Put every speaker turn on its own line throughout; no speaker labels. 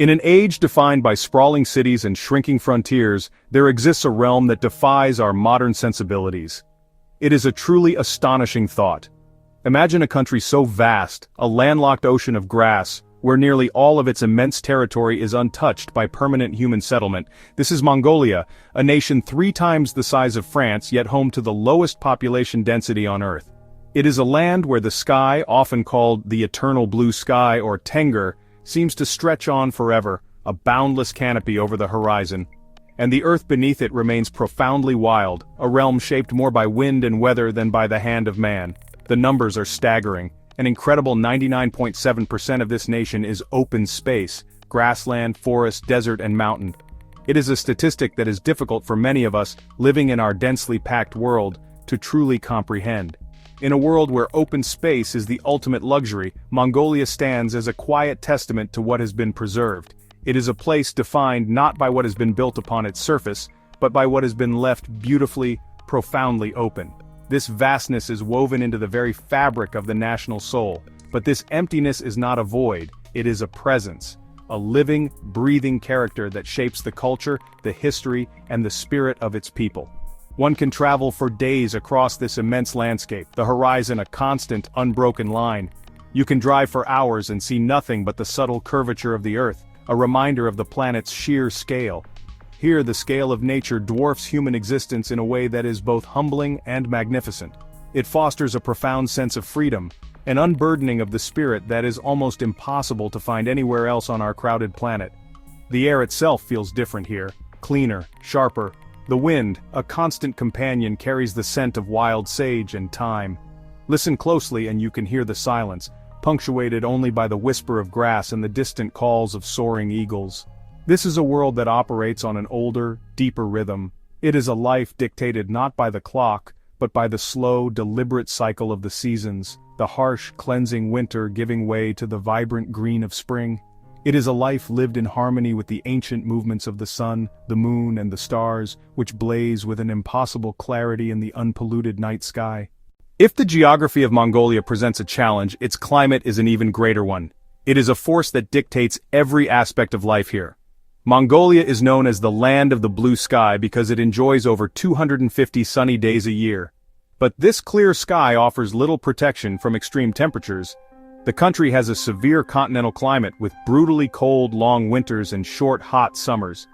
In an age defined by sprawling cities and shrinking frontiers, there exists a realm that defies our modern sensibilities. It is a truly astonishing thought. Imagine a country so vast, a landlocked ocean of grass, where nearly all of its immense territory is untouched by permanent human settlement. This is Mongolia, a nation 3 times the size of France yet home to the lowest population density on Earth. It is a land where the sky, often called the eternal blue sky or Tengir, seems to stretch on forever, a boundless canopy over the horizon. And the earth beneath it remains profoundly wild, a realm shaped more by wind and weather than by the hand of man. The numbers are staggering. An incredible 99.7% of this nation is open space, grassland, forest, desert, and mountain. It is a statistic that is difficult for many of us, living in our densely packed world, to truly comprehend. In a world where open space is the ultimate luxury, Mongolia stands as a quiet testament to what has been preserved. It is a place defined not by what has been built upon its surface, but by what has been left beautifully, profoundly open. This vastness is woven into the very fabric of the national soul, but this emptiness is not a void, it is a presence, a living, breathing character that shapes the culture, the history, and the spirit of its people. One can travel for days across this immense landscape, the horizon a constant, unbroken line. You can drive for hours and see nothing but the subtle curvature of the earth, a reminder of the planet's sheer scale. Here the scale of nature dwarfs human existence in a way that is both humbling and magnificent. It fosters a profound sense of freedom, an unburdening of the spirit that is almost impossible to find anywhere else on our crowded planet. The air itself feels different here, cleaner, sharper. The wind, a constant companion, carries the scent of wild sage and thyme. Listen closely and you can hear the silence, punctuated only by the whisper of grass and the distant calls of soaring eagles. This is a world that operates on an older, deeper rhythm. It is a life dictated not by the clock, but by the slow, deliberate cycle of the seasons, the harsh, cleansing winter giving way to the vibrant green of spring. It is a life lived in harmony with the ancient movements of the sun, the moon, and the stars, which blaze with an impossible clarity in the unpolluted night sky. If the geography of Mongolia presents a challenge, its climate is an even greater one. It is a force that dictates every aspect of life here. Mongolia is known as the land of the blue sky because it enjoys over 250 sunny days a year. But this clear sky offers little protection from extreme temperatures. The country has a severe continental climate with brutally cold, long winters and short, hot summers.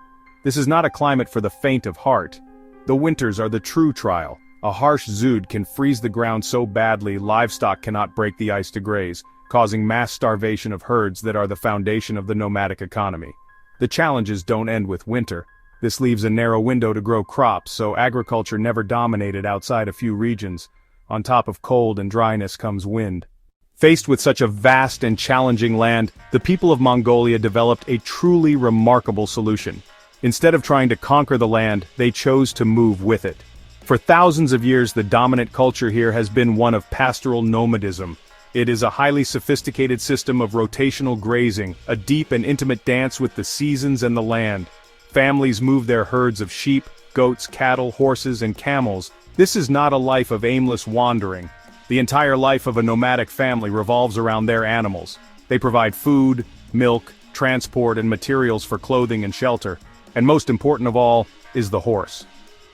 This is not a climate for the faint of heart. The winters are the true trial. A harsh zood can freeze the ground so badly livestock cannot break the ice to graze, causing mass starvation of herds that are the foundation of the nomadic economy. The challenges don't end with winter. This leaves a narrow window to grow crops, so agriculture never dominated outside a few regions. On top of cold and dryness comes wind. Faced with such a vast and challenging land, the people of Mongolia developed a truly remarkable solution. Instead of trying to conquer the land, they chose to move with it. For thousands of years, the dominant culture here has been one of pastoral nomadism. It is a highly sophisticated system of rotational grazing, a deep and intimate dance with the seasons and the land. Families move their herds of sheep, goats, cattle, horses, and camels. This is not a life of aimless wandering. The entire life of a nomadic family revolves around their animals. They provide food, milk, transport, and materials for clothing and shelter. And most important of all, is the horse.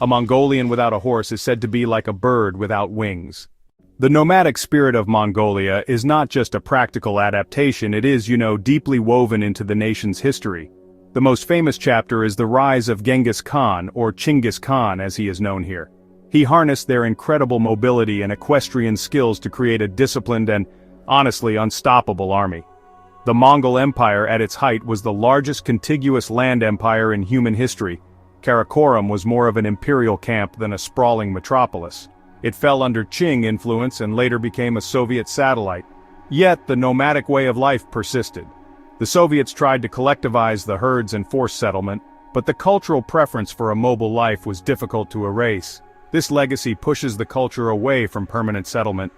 A Mongolian without a horse is said to be like a bird without wings. The nomadic spirit of Mongolia is not just a practical adaptation, it is, deeply woven into the nation's history. The most famous chapter is the rise of Genghis Khan, or Chinggis Khan as he is known here. He harnessed their incredible mobility and equestrian skills to create a disciplined and, honestly, unstoppable army. The Mongol Empire at its height was the largest contiguous land empire in human history. Karakoram was more of an imperial camp than a sprawling metropolis. It fell under Qing influence and later became a Soviet satellite. Yet the nomadic way of life persisted. The Soviets tried to collectivize the herds and force settlement, but the cultural preference for a mobile life was difficult to erase. This legacy pushes the culture away from permanent settlement.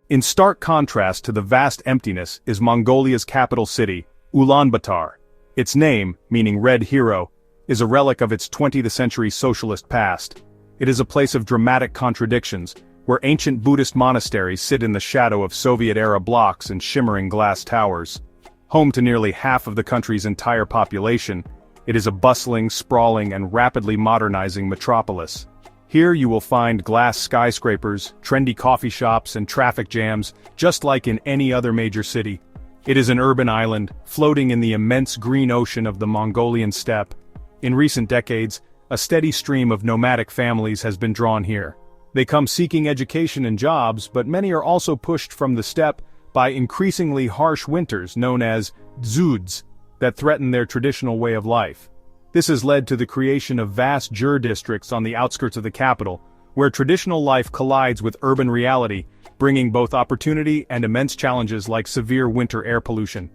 In stark contrast to the vast emptiness is Mongolia's capital city, Ulaanbaatar. Its name, meaning Red Hero, is a relic of its 20th century socialist past. It is a place of dramatic contradictions, where ancient Buddhist monasteries sit in the shadow of Soviet-era blocks and shimmering glass towers. Home to nearly half of the country's entire population, it is a bustling, sprawling, and rapidly modernizing metropolis. Here you will find glass skyscrapers, trendy coffee shops, and traffic jams, just like in any other major city. It is an urban island, floating in the immense green ocean of the Mongolian steppe. In recent decades, a steady stream of nomadic families has been drawn here. They come seeking education and jobs, but many are also pushed from the steppe by increasingly harsh winters known as dzuds that threaten their traditional way of life. This has led to the creation of vast jur districts on the outskirts of the capital, where traditional life collides with urban reality, bringing both opportunity and immense challenges like severe winter air pollution.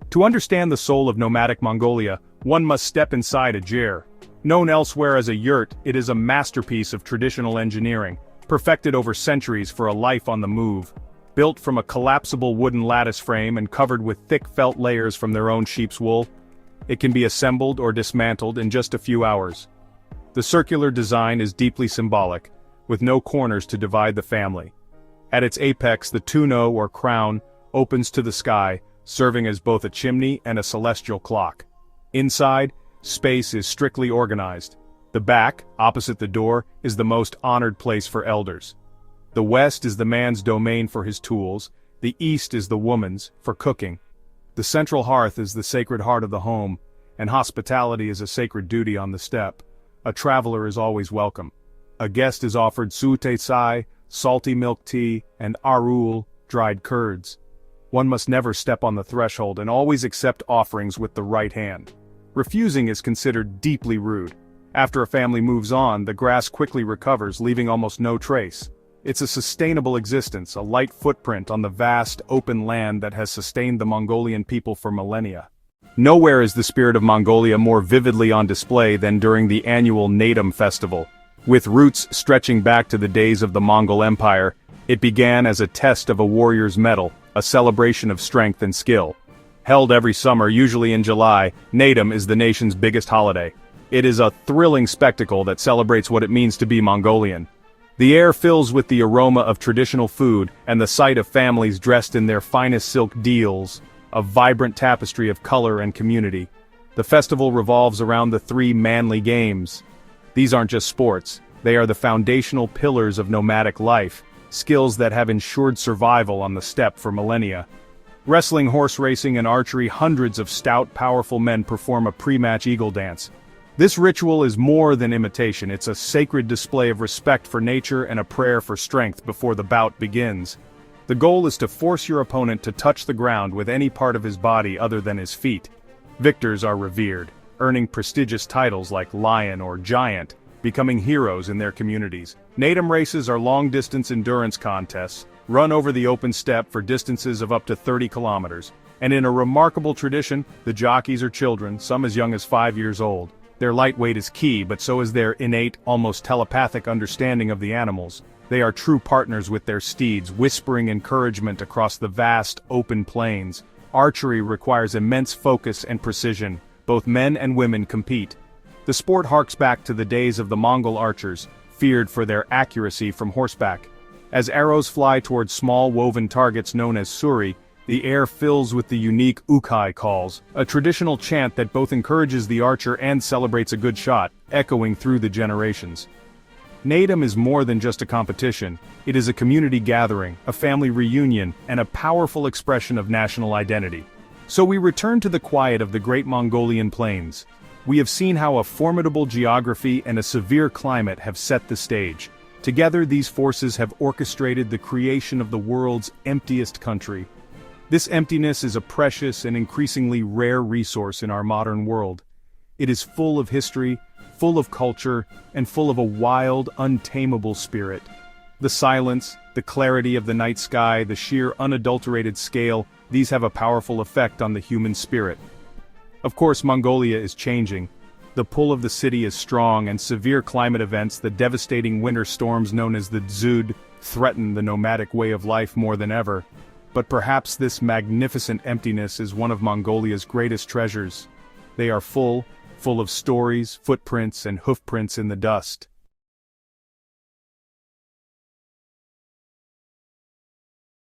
To understand the soul of nomadic Mongolia, one must step inside a jur. Known elsewhere as a yurt, it is a masterpiece of traditional engineering, perfected over centuries for a life on the move. Built from a collapsible wooden lattice frame and covered with thick felt layers from their own sheep's wool, it can be assembled or dismantled in just a few hours. The circular design is deeply symbolic, with no corners to divide the family. At its apex, the tuno or crown opens to the sky, serving as both a chimney and a celestial clock. Inside, space is strictly organized. The back, opposite the door, is the most honored place for elders. The west is the man's domain for his tools, the east is the woman's, for cooking. The central hearth is the sacred heart of the home, and hospitality is a sacred duty on the steppe. A traveler is always welcome. A guest is offered su-te-sai, salty milk tea, and arul, dried curds. One must never step on the threshold and always accept offerings with the right hand. Refusing is considered deeply rude. After a family moves on, the grass quickly recovers, leaving almost no trace. It's a sustainable existence, a light footprint on the vast, open land that has sustained the Mongolian people for millennia. Nowhere is the spirit of Mongolia more vividly on display than during the annual Naadam festival. With roots stretching back to the days of the Mongol Empire, it began as a test of a warrior's mettle, a celebration of strength and skill. Held every summer, usually in July, Naadam is the nation's biggest holiday. It is a thrilling spectacle that celebrates what it means to be Mongolian. The air fills with the aroma of traditional food and the sight of families dressed in their finest silk deals, a vibrant tapestry of color and community. The festival revolves around the three manly games. These aren't just sports, they are the foundational pillars of nomadic life, skills that have ensured survival on the steppe for millennia. Wrestling, horse racing, and archery, hundreds of stout, powerful men perform a pre-match eagle dance. This ritual is more than imitation, it's a sacred display of respect for nature and a prayer for strength before the bout begins. The goal is to force your opponent to touch the ground with any part of his body other than his feet. Victors are revered, earning prestigious titles like Lion or Giant, becoming heroes in their communities. Naadam races are long-distance endurance contests, run over the open steppe for distances of up to 30 kilometers. And in a remarkable tradition, the jockeys are children, some as young as 5 years old. Their lightweight is key, but so is their innate, almost telepathic understanding of the animals. They are true partners with their steeds, whispering encouragement across the vast, open plains. Archery requires immense focus and precision. Both men and women compete. The sport harks back to the days of the Mongol archers, feared for their accuracy from horseback. As arrows fly towards small woven targets known as suri, the air fills with the unique ukai calls, a traditional chant that both encourages the archer and celebrates a good shot, echoing through the generations. Naadam is more than just a competition, it is a community gathering, a family reunion, and a powerful expression of national identity. So we return to the quiet of the Great Mongolian Plains. We have seen how a formidable geography and a severe climate have set the stage. Together these forces have orchestrated the creation of the world's emptiest country. This emptiness is a precious and increasingly rare resource in our modern world. It is full of history, full of culture, and full of a wild, untamable spirit. The silence, the clarity of the night sky, the sheer unadulterated scale, these have a powerful effect on the human spirit. Of course, Mongolia is changing. The pull of the city is strong, and severe climate events, the devastating winter storms known as the dzud, threaten the nomadic way of life more than ever. But perhaps this magnificent emptiness is one of Mongolia's greatest treasures. They are full of stories, footprints, and hoofprints in the dust.